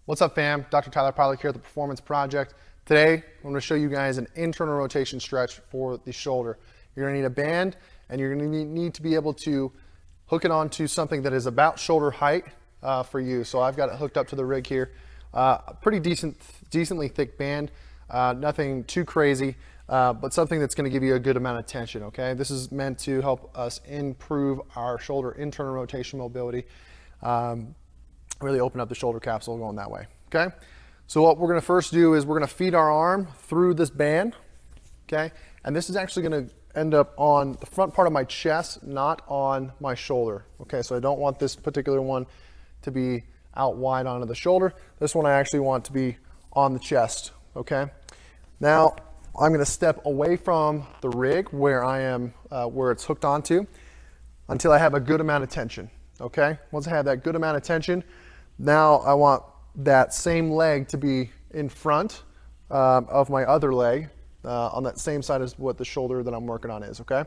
What's up, fam? Dr. Tyler Pilot here at the Performance Project. Today, I'm going to show you guys an internal rotation stretch for the shoulder. You're going to need a band, and you're going to need to be able to hook it onto something that is about shoulder height for you. So I've got it hooked up to the rig here. A pretty decently thick band, nothing too crazy, but something that's going to give you a good amount of tension, okay? This is meant to help us improve our shoulder internal rotation mobility. Really open up the shoulder capsule going that way, okay? So what we're gonna first do is we're gonna feed our arm through this band, okay? And this is actually gonna end up on the front part of my chest, not on my shoulder, okay? So I don't want this particular one to be out wide onto the shoulder. This one I actually want to be on the chest, okay? Now, I'm gonna step away from the rig where I am, where it's hooked onto, until I have a good amount of tension, okay? Once I have that good amount of tension, now I want that same leg to be in front of my other leg on that same side as what the shoulder that I'm working on is, okay?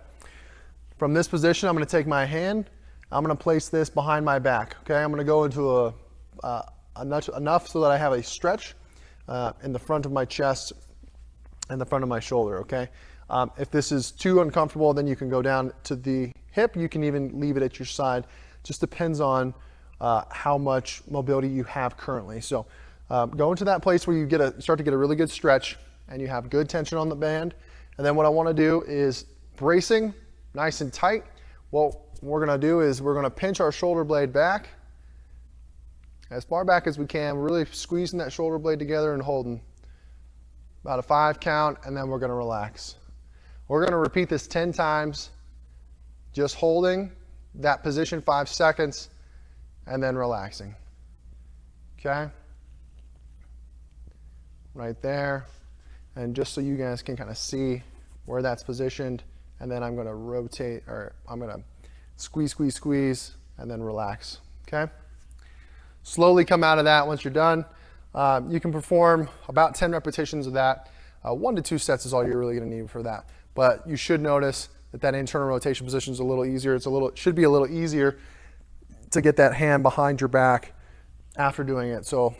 From this position, I'm gonna take my hand, I'm gonna place this behind my back, okay? I'm gonna go into enough so that I have a stretch in the front of my chest and the front of my shoulder, okay? If this is too uncomfortable, then you can go down to the hip. You can even leave it at your side. Just depends on how much mobility you have currently. So go into that place where you start to get a really good stretch and you have good tension on the band. And then what I want to do is bracing nice and tight. What we're going to do is we're going to pinch our shoulder blade back as far back as we can, really squeezing that shoulder blade together and holding about a 5 count, and then we're going to relax. We're going to repeat this 10 times, just holding that position 5 seconds and then relaxing, okay? Right there. And just so you guys can kind of see where that's positioned, and then I'm gonna rotate, or I'm gonna squeeze, squeeze, squeeze, and then relax, okay? Slowly come out of that once you're done. You can perform about 10 repetitions of that. 1 to 2 sets is all you're really gonna need for that. But you should notice that internal rotation position is a little easier. It should be a little easier to get that hand behind your back after doing it. So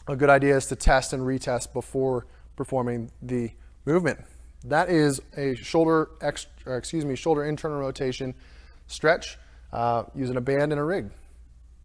a good idea is to test and retest before performing the movement. That is a shoulder internal rotation stretch using a band and a rig.